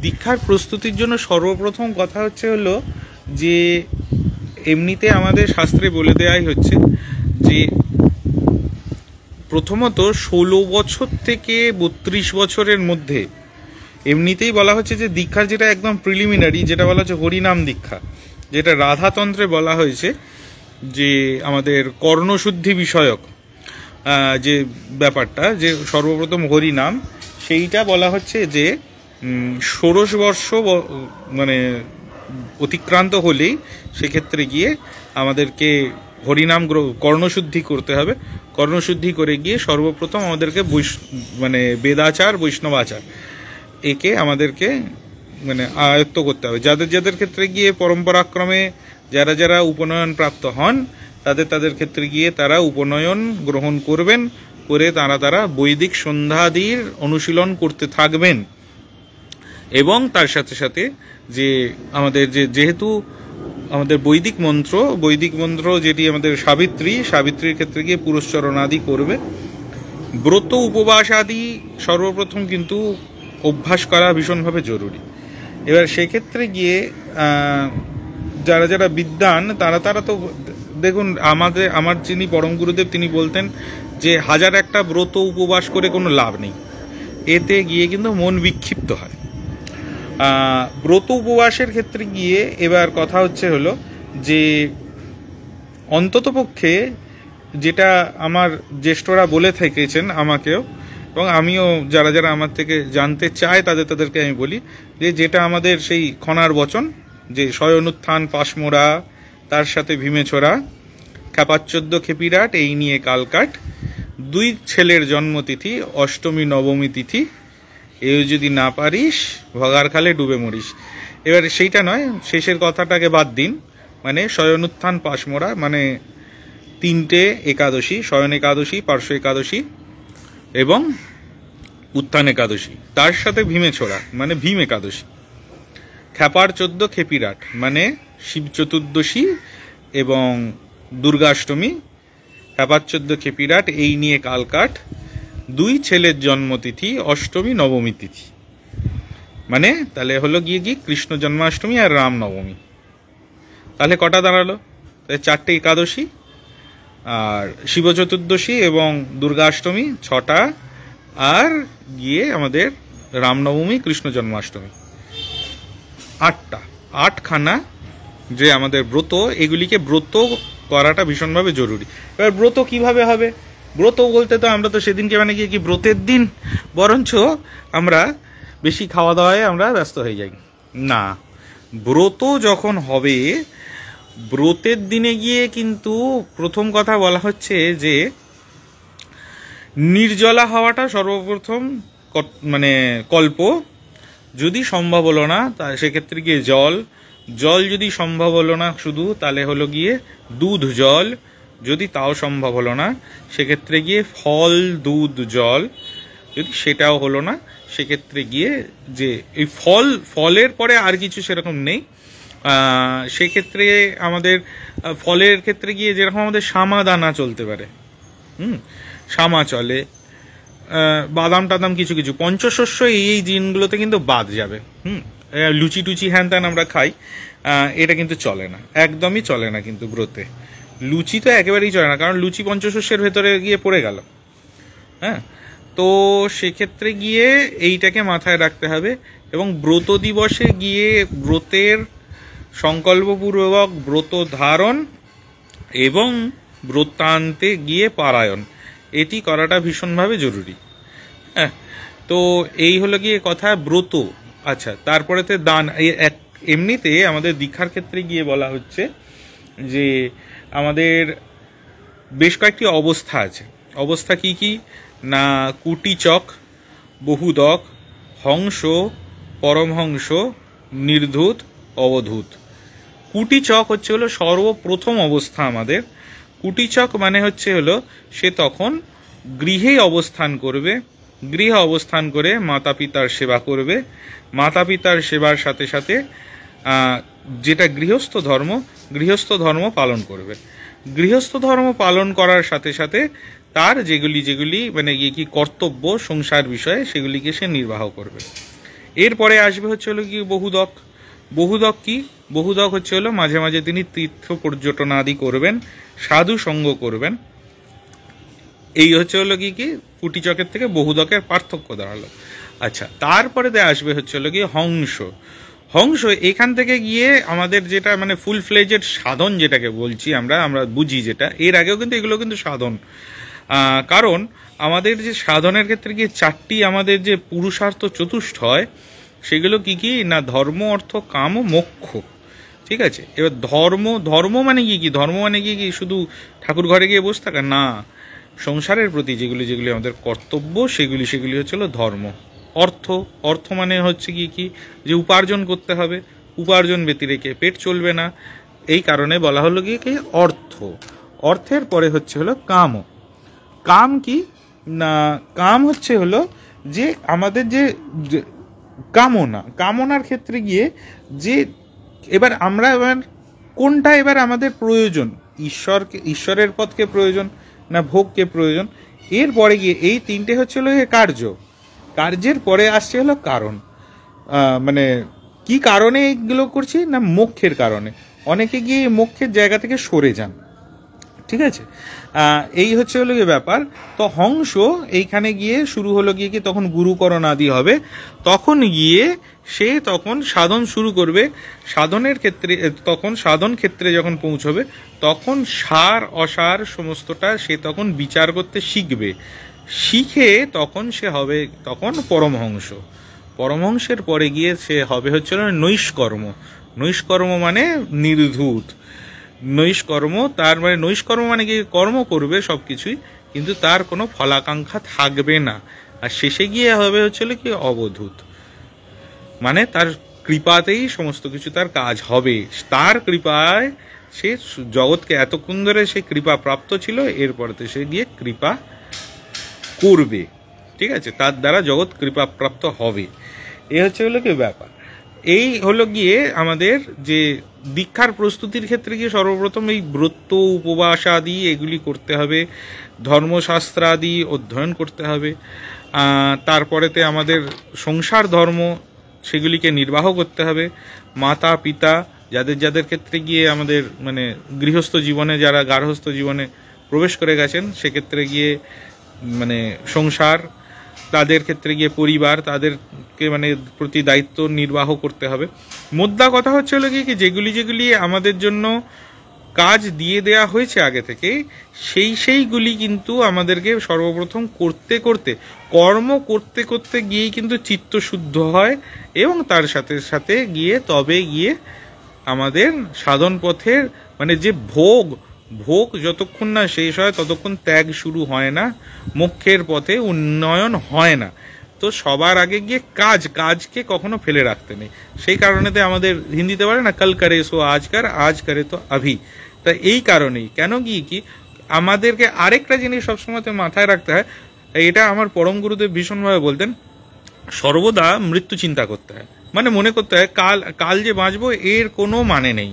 দীক্ষার প্রস্তুতির জন্য সর্বপ্রথম কথা হলো যে এমনিতে আমাদের শাস্ত্রে বলে দেওয়াই হচ্ছে যে প্রথমত 16 বছর থেকে 32 বছরের মধ্যে এমনিতেই বলা হচ্ছে যে দীক্ষার যেটা একদম প্রিলিমিনারি, যেটা বলা হচ্ছে হরিনাম দীক্ষা, যেটা রাধাতন্ত্রে বলা হয়েছে যে আমাদের কর্ণশুদ্ধি বিষয়ক যে ব্যাপারটা, যে সর্বপ্রথম হরিনাম, সেইটা বলা হচ্ছে যে 16 বর্ষ মানে অতিক্রান্ত হলেই সেক্ষেত্রে গিয়ে আমাদেরকে হরিনাম কর্ণশুদ্ধি করতে হবে। কর্ণশুদ্ধি করে গিয়ে সর্বপ্রথম আমাদেরকে মানে বেদাচার বৈষ্ণবাচার একে আমাদেরকে মানে আয়ত্ত করতে হবে। যাদের যাদের ক্ষেত্রে গিয়ে পরম্পরাক্রমে যারা যারা উপনয়ন প্রাপ্ত হন তাদের ক্ষেত্রে গিয়ে তারা উপনয়ন গ্রহণ করবেন, করে তারা বৈদিক সন্ধ্যাদির অনুশীলন করতে থাকবেন। এবং তার সাথে সাথে যে আমাদের যেহেতু আমাদের বৈদিক মন্ত্র যেটি আমাদের সাবিত্রীর ক্ষেত্রে গিয়ে পুরস্চরণ আদি করবে। ব্রত উপবাস আদি সর্বপ্রথম কিন্তু অভ্যাস করা ভীষণভাবে জরুরি। এবার সেক্ষেত্রে গিয়ে যারা যারা বিদ্বান তারা তো দেখুন, আমার যিনি পরম গুরুদেব তিনি বলতেন যে 1001টা ব্রত উপবাস করে কোনো লাভ নেই, এতে গিয়ে কিন্তু মন বিক্ষিপ্ত হয়। ব্রত উপবাসের ক্ষেত্রে গিয়ে এবার কথা হলো যে অন্ততপক্ষে যেটা আমার জ্যেষ্ঠরা বলে থেকেছেন আমাকেও, এবং আমিও যারা যারা আমার থেকে জানতে চায় তাদেরকে আমি বলি যে যেটা আমাদের সেই খনার বচন, যে শয়নুত্থান পাশমোড়া, তার সাথে ভীমেছড়া, খ্যাপাচ্চোদ্দ খেপিরাট এই নিয়ে কালকাট, 2 ছেলের জন্মতিথি অষ্টমী নবমী তিথি, এও যদি না পারিস ভগার খালে ডুবে মরিস। এবার সেইটা নয়, শেষের কথাটাকে বাদ দিন, মানে শয়নুত্থান পাশমোড়া মানে 3টে একাদশী, শয়ন একাদশী, পার্শ্ব একাদশী এবং উত্থান একাদশী, তার সাথে ভীমেছড়া মানে ভীম একাদশী, খ্যাপার 14 খেপিরাট মানে শিব চতুর্দশী এবং দুর্গাষ্টমী, খ্যাপার 14 খেপিরাট এই নিয়ে কালকাট, 2 ছেলের জন্মতিথি অষ্টমী নবমী তিথি, মানে তাহলে হলো গিয়ে কৃষ্ণ জন্মাষ্টমী আর রাম নবমী। তাহলে কটা দাঁড়ালো? তাহলে 4টে একাদশী আর শিব চতুর্দশী এবং দুর্গাষ্টমী 6টা, আর গিয়ে আমাদের রামনবমী কৃষ্ণ জন্মাষ্টমী 8টা, 8খানা যে আমাদের ব্রত, এগুলিকে ব্রত করাটা ভীষণভাবে জরুরি। এবার ব্রত কিভাবে হবে? ব্রত বলতে তো আমরা তো সেদিনকে মানে কি ব্রতের দিন বরঞ্চ আমরা বেশি খাওয়া দাওয়ায় আমরা ব্যস্ত হয়ে যাই না। ব্রত যখন হবে, ব্রতের দিনে গিয়ে কিন্তু প্রথম কথা বলা হচ্ছে যে নির্জলা হওয়াটা সর্বপ্রথম মানে কল্প, যদি সম্ভব হলো না তা সেক্ষেত্রে গিয়ে জল যদি সম্ভব হলো না শুধু, তাহলে হলো গিয়ে দুধ জল, যদি তাও সম্ভব হলো না সেক্ষেত্রে গিয়ে ফল দুধ জল, যদি সেটাও হলো না সেক্ষেত্রে গিয়ে যে এই ফলের পরে আর কিছু সেরকম নেই, সেক্ষেত্রে আমাদের ফলের ক্ষেত্রে গিয়ে যেরকম আমাদের শামা দানা চলতে পারে, শামা চলে, বাদাম টাদাম কিছু কিছু পঞ্চশস্য এই দিনগুলোতে কিন্তু বাদ যাবে। লুচি টুচি হ্যান ত্যান আমরা খাই, এটা কিন্তু চলে না, একদমই চলে না কিন্তু ব্রতে। লুচি তো একেবারেই চলে না, কারণ লুচি পঞ্চশস্যের ভেতরে গিয়ে পড়ে গেল। হ্যাঁ, তো সেক্ষেত্রে গিয়ে এইটাকে মাথায় রাখতে হবে। এবং ব্রত দিবসে গিয়ে ব্রতের সংকল্পপূর্বক ব্রত ধারণ এবং ব্রতান্তে গিয়ে পারায়ণ, এটি করাটা ভীষণভাবে জরুরি। হ্যাঁ, তো এই হলো গিয়ে কথা ব্রত। আচ্ছা, তারপরেতে দান। এমনিতে আমাদের দীক্ষার ক্ষেত্রে গিয়ে বলা হচ্ছে যে আমাদের বেশ কয়েকটি অবস্থা আছে। অবস্থা কি কি না, কুটিচক, বহুদক, হংস, পরমহংস, নির্ধূত, অবধূত। কুটিচক হলো সর্বপ্রথম অবস্থা আমাদের। কুটিচক মানে হলো সে তখন গৃহে অবস্থান করবে, গৃহে অবস্থান করে মাতা পিতার সেবা করবে, মাতা পিতার সেবার সাথে সাথে যেটা গৃহস্থ ধর্ম পালন করবে। গৃহস্থ ধর্ম পালন করার সাথে সাথে তার যেগুলি মানে কি কর্তব্য সংসার বিষয়ে সেগুলিকে সে নির্বাহ করবে। এরপরে আসবে হচ্ছে হলো কি বহুদক। বহুদক কি? বহুদক হচ্ছে হলো মাঝে মাঝে তিনি তীর্থ পর্যটন আদি করবেন, সাধু সঙ্গ করবেন। এই হচ্ছে হলো কি কি কুটিচকের থেকে বহুদকের পার্থক্য দাঁড়ালো। আচ্ছা, তারপরে আসবে হচ্ছে হলো কি হংস। হংস এখান থেকে গিয়ে আমাদের যেটা মানে ফুল ফ্লেজেড সাধন যেটাকে বলছি আমরা বুঝি যেটা, এর আগেও কিন্তু এগুলো কিন্তু সাধন। কারণ আমাদের যে সাধনের ক্ষেত্রে গিয়ে চারটি আমাদের যে পুরুষার্থ চতুষ্টয়, সেগুলো কি কি না ধর্ম, অর্থ, কাম ও মোক্ষ। ঠিক আছে, এবার ধর্ম মানে কি? ধর্ম মানে কি শুধু ঠাকুর ঘরে গিয়ে বসে থাকা না, সংসারের প্রতি যেগুলি যেগুলি আমাদের কর্তব্য সেগুলি হচ্ছে ধর্ম। অর্থ মানে হচ্ছে কি যে উপার্জন করতে হবে, উপার্জন ব্যতি রেখে পেট চলবে না, এই কারণে বলা হলো কি অর্থ। অর্থের পরে হচ্ছে হলো কাম। কাম কি না? কাম হচ্ছে হলো যে আমাদের যে কামনার ক্ষেত্রে গিয়ে যে এবার কোনটা এবার আমাদের প্রয়োজন, ঈশ্বরের পথকে প্রয়োজন না ভোগকে প্রয়োজন। এরপরে গিয়ে এই তিনটে হচ্ছে হলো কার্যের পরে আসছে হলো কারণ। মানে কি কারণে এগুলো করছি না মোক্ষের কারণে। অনেকে গিয়ে মোক্ষের জায়গা থেকে সরে যান। ঠিক আছে, এই হচ্ছে হলো গিয়ে ব্যাপার। তো হংস এইখানে গিয়ে শুরু হলো গিয়ে কি তখন গুরুকরণ আদি হবে, তখন গিয়ে সে তখন সাধন শুরু করবে। সাধনের ক্ষেত্রে তখন সাধন ক্ষেত্রে যখন পৌঁছবে তখন সার অসার সমস্তটা সে তখন বিচার করতে শিখবে। শিখে তখন সে হবে তখন পরমহংস। পরমহংসের পরে গিয়ে সে হবে হচ্ছে নৈষ্কর্ম। নৈষ্কর্ম মানে নির্ধূত। নৈষ্কর্ম তার মানে নৈষ্কর্ম মানে কি কর্ম করবে সবকিছুই, কিন্তু তার কোনো ফলাকাঙ্ক্ষা থাকবে না। আর শেষে গিয়ে হবে হচ্ছে কি অবধূত, মানে তার কৃপাতেই সমস্ত কিছু তার কাজ হবে। তার কৃপায় সে জগৎকে এতক্ষণ ধরে সে কৃপা প্রাপ্ত ছিল, এরপরে সে গিয়ে কৃপা করবে। ঠিক আছে, তার দ্বারা জগৎ কৃপা প্রাপ্ত হবে। এ হচ্ছে হলো কি ব্যাপার। এই হলো গিয়ে আমাদের যে দীক্ষার প্রস্তুতির ক্ষেত্রে গিয়ে সর্বপ্রথম এই ব্রত উপবাস আদি এগুলি করতে হবে, ধর্মশাস্ত্র আদি অধ্যয়ন করতে হবে। তারপরেতে আমাদের সংসার ধর্ম সেগুলিকে নির্বাহ করতে হবে। মাতা পিতা যাদের ক্ষেত্রে গিয়ে আমাদের মানে গৃহস্থ জীবনে যারা গার্হস্থ্য জীবনে প্রবেশ করে গেছেন, সেক্ষেত্রে গিয়ে মানে সংসার, তাদের ক্ষেত্রে গিয়ে পরিবার, তাদেরকে মানে প্রতি দায়িত্ব নির্বাহ করতে হবে। মোদ্দা কথা হচ্ছে হলো কি যেগুলি আমাদের জন্য কাজ দিয়ে দেয়া হয়েছে আগে থেকে, সেইগুলি কিন্তু আমাদেরকে সর্বপ্রথম কর্ম করতে গিয়েই কিন্তু চিত্ত শুদ্ধ হয়, এবং তার সাথে সাথে গিয়ে তবে গিয়ে আমাদের সাধন পথের মানে যে ভোগ যতক্ষণ না শেষ হয় ততক্ষণ ত্যাগ শুরু হয় না, মোক্ষের পথে উন্নয়ন হয় না। তো সবার আগে গিয়ে কাজকে কখনো ফেলে রাখতে নেই। সেই কারণেতে আমাদের হিন্দিতে বলে না কাল করে সো আজ করে তো আভি। তা এই কারণেই কেন কি আমাদেরকে আরেকটা জিনিস সবসময় মাথায় রাখতে হয়, এটা আমার পরম গুরুদেব ভীষণভাবে বলতেন, সর্বদা মৃত্যু চিন্তা করতে হয়। মানে মনে করতে হয় কাল যে বাঁচবো এর কোনো মানে নেই।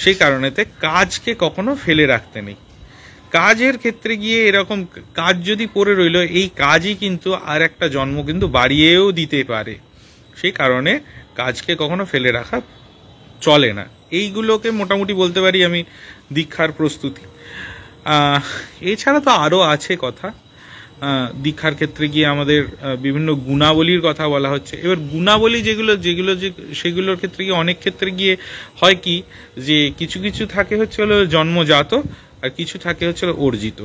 সেই কারণেতে কাজকে কখনো ফেলে রাখতে নেই। কাজের ক্ষেত্রে গিয়ে এরকম কাজ যদি পড়ে রইল, এই কাজই কিন্তু আর একটা জন্ম কিন্তু বাড়িয়েও দিতে পারে। সেই কারণে কাজকে কখনো ফেলে রাখা চলে না। এইগুলোকে মোটামুটি বলতে পারি আমি দীক্ষার প্রস্তুতি। এছাড়া তো আরও আছে কথা। দীক্ষার ক্ষেত্রে গিয়ে আমাদের বিভিন্ন গুণাবলীর কথা বলা হচ্ছে। এবার গুণাবলী সেগুলোর ক্ষেত্রে গিয়ে অনেক ক্ষেত্রে গিয়ে হয় কি যে কিছু থাকে হচ্ছে হলো জন্মজাত, আর কিছু থাকে হচ্ছে অর্জিত।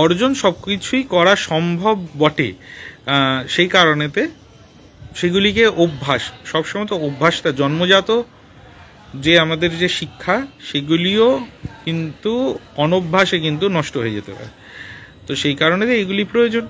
অর্জন সব কিছুই করা সম্ভব বটে, সেই কারণেতে সেগুলিকে অভ্যাস, সবসময় তো অভ্যাসটা জন্মজাত যে আমাদের যে শিক্ষা সেগুলিও কিন্তু অনভ্যাসে কিন্তু নষ্ট হয়ে যেতে পারে। তো সেই কারণে এগুলি প্রয়োজন।